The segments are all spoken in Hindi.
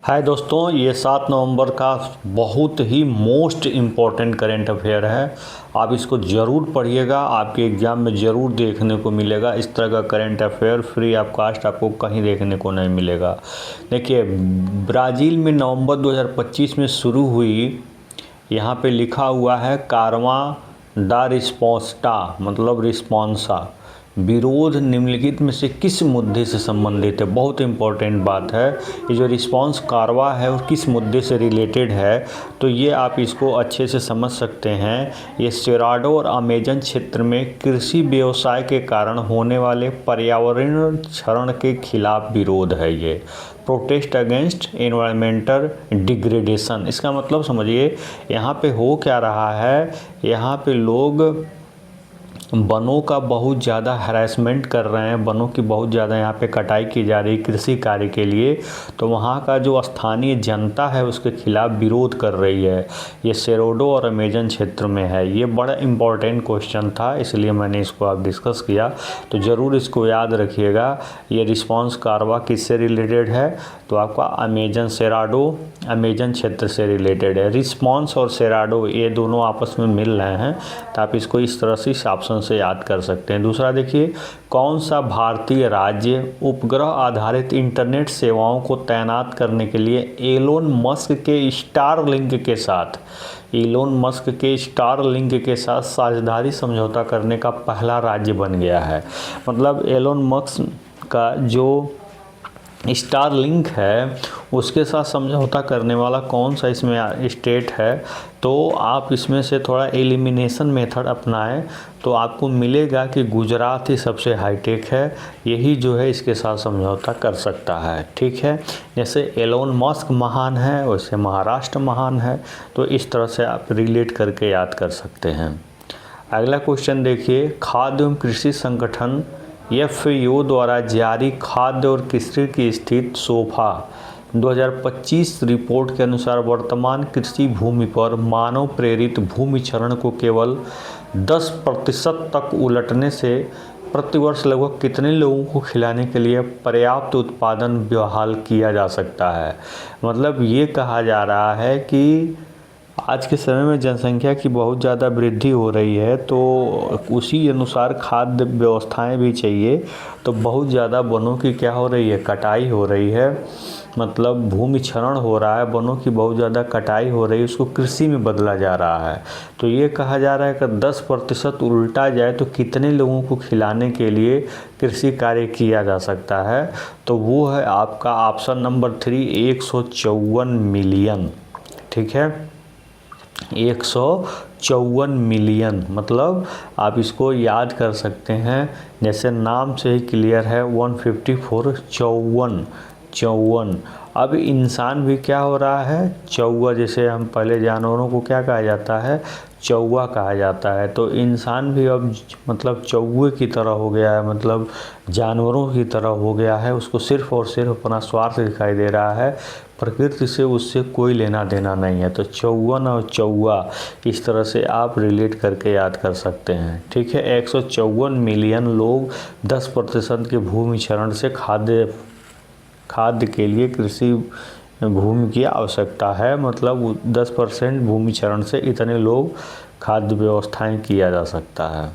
हाय दोस्तों, ये 7 नवंबर का बहुत ही मोस्ट इम्पॉर्टेंट करेंट अफेयर है। आप इसको ज़रूर पढ़िएगा, आपके एग्ज़ाम में ज़रूर देखने को मिलेगा। इस तरह का current affair free of cost आपको कहीं देखने को नहीं मिलेगा। देखिए, ब्राज़ील में नवंबर 2025 में शुरू हुई, यहाँ पे लिखा हुआ है कारवां डा रिस्पोस्टा, मतलब रिस्पॉन्सा। विरोध निम्नलिखित में से किस मुद्दे से संबंधित है? बहुत इंपॉर्टेंट बात है। ये जो रिस्पॉन्स कारवा है और किस मुद्दे से रिलेटेड है, तो ये आप इसको अच्छे से समझ सकते हैं। ये सेराडो और अमेजन क्षेत्र में कृषि व्यवसाय के कारण होने वाले पर्यावरण क्षरण के खिलाफ विरोध है। ये प्रोटेस्ट अगेंस्ट एनवायरमेंटल डिग्रेडेशन, इसका मतलब समझिए यहाँ पे हो क्या रहा है। यहाँ पे लोग वनों का बहुत ज़्यादा हैरेसमेंट कर रहे हैं, वनों की बहुत ज़्यादा यहाँ पे कटाई की जा रही कृषि कार्य के लिए। तो वहाँ का जो स्थानीय जनता है उसके खिलाफ विरोध कर रही है। ये सेरोडो और अमेजन क्षेत्र में है। ये बड़ा इम्पोर्टेंट क्वेश्चन था, इसलिए मैंने इसको आप डिस्कस किया। तो ज़रूर इसको याद रखिएगा। ये रिस्पॉन्स कारवा किससे रिलेटेड है? तो आपका अमेजन सेराडो अमेजन क्षेत्र से रिलेटेड है। रिस्पॉन्स और सेराडो ये दोनों आपस में मिल रहे हैं, तो आप इसको इस तरह से इस ऑप्शन से याद कर सकते हैं। दूसरा देखिए, कौन सा भारतीय राज्य उपग्रह आधारित इंटरनेट सेवाओं को तैनात करने के लिए एलोन मस्क के स्टारलिंक के साथ साझेदारी समझौता करने का पहला राज्य बन गया है? मतलब एलोन मस्क का जो स्टारलिंक है उसके साथ समझौता करने वाला कौन सा इसमें स्टेट है? तो आप इसमें से थोड़ा एलिमिनेशन मेथड अपनाएं तो आपको मिलेगा कि गुजरात ही सबसे हाईटेक है। यही जो है इसके साथ समझौता कर सकता है। ठीक है, जैसे एलोन मस्क महान है वैसे महाराष्ट्र महान है। तो इस तरह से आप रिलेट करके याद कर सकते हैं। अगला क्वेश्चन देखिए, खाद्य एवं कृषि संगठन FAO द्वारा जारी खाद्य और कृषि की स्थिति सोफा 2025 रिपोर्ट के अनुसार वर्तमान कृषि भूमि पर मानव प्रेरित भूमि क्षरण को केवल 10% तक उलटने से प्रतिवर्ष लगभग कितने लोगों को खिलाने के लिए पर्याप्त उत्पादन बहाल किया जा सकता है? मतलब ये कहा जा रहा है कि आज के समय में जनसंख्या की बहुत ज़्यादा वृद्धि हो रही है, तो उसी अनुसार खाद्य व्यवस्थाएं भी चाहिए। तो बहुत ज़्यादा वनों की क्या हो रही है? कटाई हो रही है। मतलब भूमि क्षरण हो रहा है, वनों की बहुत ज़्यादा कटाई हो रही है, उसको कृषि में बदला जा रहा है। तो ये कहा जा रहा है कि 10% उल्टा जाए तो कितने लोगों को खिलाने के लिए कृषि कार्य किया जा सकता है? तो वो है आपका ऑप्शन नंबर 3, 154 मिलियन। ठीक है, 154 मिलियन। मतलब आप इसको याद कर सकते हैं, जैसे नाम से ही क्लियर है 154 54। अब इंसान भी क्या हो रहा है? चौवा। जैसे हम पहले जानवरों को क्या कहा जाता है? चौवा कहा जाता है। तो इंसान भी अब मतलब चौवे की तरह हो गया है, मतलब जानवरों की तरह हो गया है। उसको सिर्फ और सिर्फ अपना स्वार्थ दिखाई दे रहा है, प्रकृति से उससे कोई लेना देना नहीं है। तो चौवन और चौवा इस तरह से आप रिलेट करके याद कर सकते हैं। ठीक है, 154 मिलियन लोग 10% के भूमि क्षरण से खाद्य के लिए कृषि भूमि की आवश्यकता है। मतलब 10% भूमि क्षरण से इतने लोग खाद्य व्यवस्थाएं किया जा सकता है।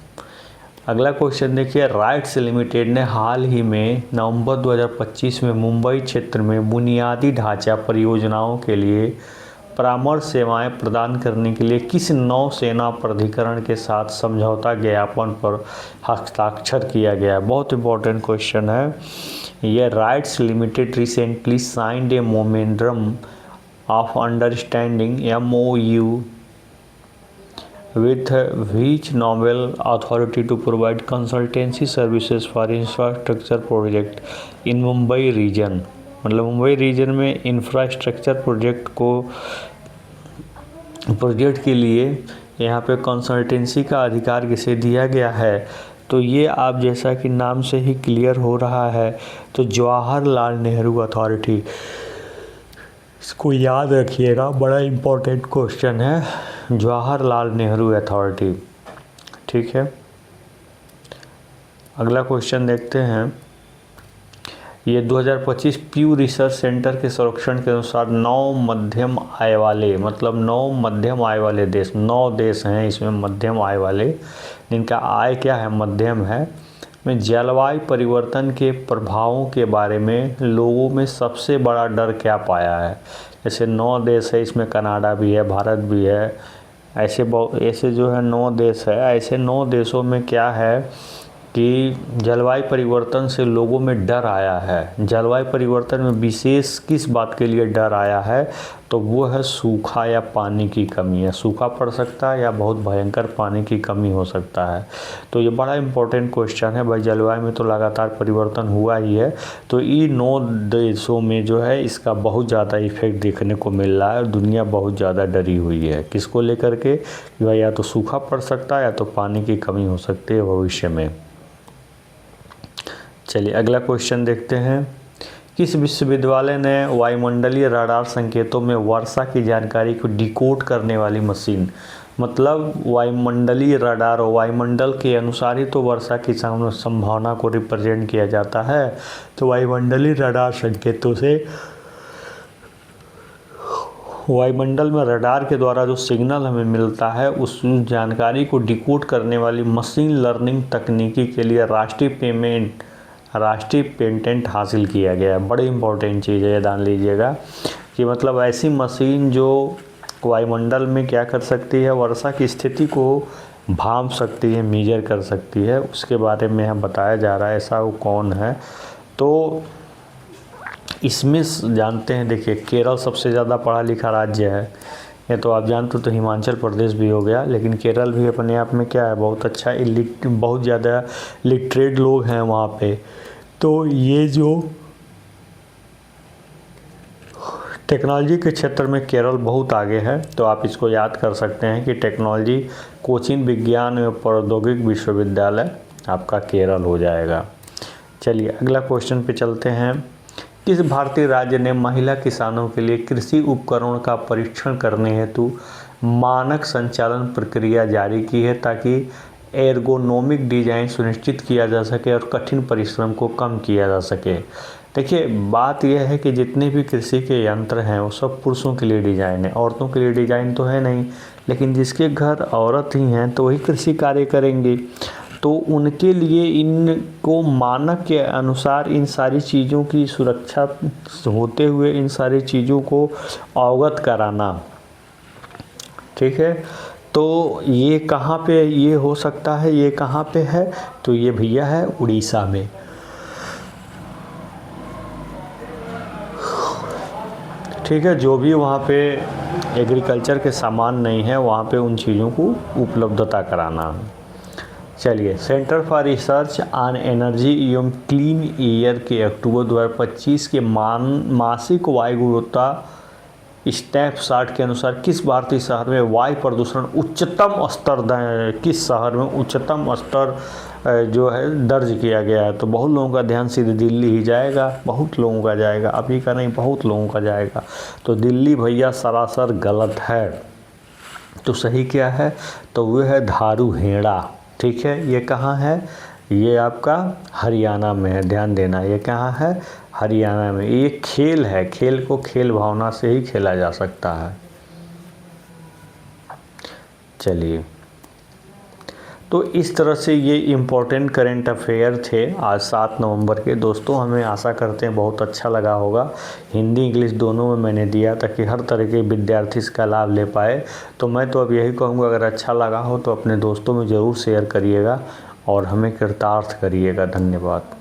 अगला क्वेश्चन देखिए, राइट्स लिमिटेड ने हाल ही में नवंबर 2025 में मुंबई क्षेत्र में बुनियादी ढांचा परियोजनाओं के लिए परामर्श सेवाएं प्रदान करने के लिए किस नौसेना प्राधिकरण के साथ समझौता ज्ञापन पर हस्ताक्षर किया गया है? बहुत इंपॉर्टेंट क्वेश्चन है। यह rights limited recently signed A memorandum of understanding MOU with which novel authority to provide consultancy services for infrastructure project in Mumbai region. मतलब मुंबई रीजन में इंफ्रास्ट्रक्चर प्रोजेक्ट के लिए यहाँ पे कंसल्टेंसी का अधिकार किसे दिया गया है? तो ये आप जैसा कि नाम से ही क्लियर हो रहा है, तो जवाहरलाल नेहरू अथॉरिटी। इसको याद रखिएगा, बड़ा इम्पोर्टेंट क्वेश्चन है, जवाहरलाल नेहरू अथॉरिटी। ठीक है, अगला क्वेश्चन देखते हैं। ये 2025 प्यू रिसर्च सेंटर के सर्वेक्षण के अनुसार 9 मध्यम आय वाले, मतलब 9 मध्यम आय वाले देश, 9 देश हैं इसमें मध्यम आय वाले, जिनका आय क्या है, मध्यम है, में जलवायु परिवर्तन के प्रभावों के बारे में लोगों में सबसे बड़ा डर क्या पाया है। जैसे 9 देश है, इसमें कनाडा भी है, भारत भी है, ऐसे जो है 9 देश है। ऐसे 9 देशों में क्या है कि जलवायु परिवर्तन से लोगों में डर आया है। जलवायु परिवर्तन में विशेष किस बात के लिए डर आया है, तो वो है सूखा या पानी की कमी है। सूखा पड़ सकता है या बहुत भयंकर पानी की कमी हो सकता है। तो ये बड़ा इम्पोर्टेंट क्वेश्चन है भाई। जलवायु में तो लगातार परिवर्तन हुआ ही है, तो इन 9 देशों में जो है इसका बहुत ज़्यादा इफेक्ट देखने को मिल रहा है और दुनिया बहुत ज़्यादा डरी हुई है। किसको लेकर के कि भाई या तो सूखा पड़ सकता है या तो पानी की कमी हो सकती है भविष्य में। चलिए अगला क्वेश्चन देखते हैं। किस विश्वविद्यालय ने वायुमंडलीय रडार संकेतों में वर्षा की जानकारी को डिकोड करने वाली मशीन, मतलब वायुमंडलीय रडार और वायुमंडल के अनुसार ही तो वर्षा की संभावना को रिप्रेजेंट किया जाता है। तो वायुमंडलीय रडार संकेतों से वायुमंडल में रडार के द्वारा जो सिग्नल हमें मिलता है उस जानकारी को डिकोड करने वाली मशीन लर्निंग तकनीकी के लिए राष्ट्रीय पेटेंट हासिल किया गया है। बड़ी इंपॉर्टेंट चीज़ है, ये जान लीजिएगा कि मतलब ऐसी मशीन जो वायुमंडल में क्या कर सकती है, वर्षा की स्थिति को भांप सकती है, मेजर कर सकती है, उसके बारे में यहाँ बताया जा रहा है। ऐसा वो कौन है, तो इसमें जानते हैं। देखिए केरल सबसे ज़्यादा पढ़ा लिखा राज्य है, ये तो आप जानते हो। तो हिमाचल प्रदेश भी हो गया, लेकिन केरल भी अपने आप में क्या है, बहुत अच्छा बहुत ज़्यादा लिटरेट लोग हैं वहाँ पे। तो ये जो टेक्नोलॉजी के क्षेत्र में केरल बहुत आगे है, तो आप इसको याद कर सकते हैं कि टेक्नोलॉजी कोचिन विज्ञान एवं प्रौद्योगिक विश्वविद्यालय आपका केरल हो जाएगा। चलिए अगला क्वेश्चन पे चलते हैं। किस भारतीय राज्य ने महिला किसानों के लिए कृषि उपकरणों का परीक्षण करने हेतु मानक संचालन प्रक्रिया जारी की है, ताकि एर्गोनोमिक डिजाइन सुनिश्चित किया जा सके और कठिन परिश्रम को कम किया जा सके। देखिए बात यह है कि जितने भी कृषि के यंत्र हैं वो सब पुरुषों के लिए डिज़ाइन है, औरतों के लिए डिज़ाइन तो है नहीं। लेकिन जिसके घर औरत ही हैं तो वही कृषि कार्य करेंगे, तो उनके लिए इनको मानक के अनुसार इन सारी चीज़ों की सुरक्षा होते हुए इन सारी चीज़ों को अवगत कराना, ठीक है। तो ये कहाँ पे ये हो सकता है, ये कहाँ पे है, तो ये भैया है उड़ीसा में। ठीक है, जो भी वहाँ पे एग्रीकल्चर के सामान नहीं है वहाँ पे उन चीज़ों को उपलब्धता कराना। चलिए centre for research on energy एवं क्लीन एयर के अक्टूबर 2025 के मासिक वायु गुणवत्ता स्नैपशॉट के अनुसार किस भारतीय शहर में वायु प्रदूषण उच्चतम स्तर किस शहर में उच्चतम स्तर जो है दर्ज किया गया है। तो बहुत लोगों का ध्यान सीधे दिल्ली ही जाएगा, बहुत लोगों का जाएगा, अभी का नहीं बहुत लोगों का जाएगा। तो दिल्ली भैया सरासर गलत है, तो सही क्या है, तो वह है धारूहेड़ा। ठीक है, ये कहाँ है, ये आपका हरियाणा में है, ध्यान देना। ये कहाँ है, हरियाणा में। ये खेल है, खेल को खेल भावना से ही खेला जा सकता है। चलिए, तो इस तरह से ये इम्पोर्टेंट करेंट अफेयर थे आज 7 नवंबर के। दोस्तों हमें आशा करते हैं बहुत अच्छा लगा होगा। हिंदी इंग्लिश दोनों में मैंने दिया ताकि हर तरह के विद्यार्थी इसका लाभ ले पाए। तो मैं तो अब यही कहूँगा, अगर अच्छा लगा हो तो अपने दोस्तों में ज़रूर शेयर करिएगा और हमें कृतार्थ करिएगा। धन्यवाद।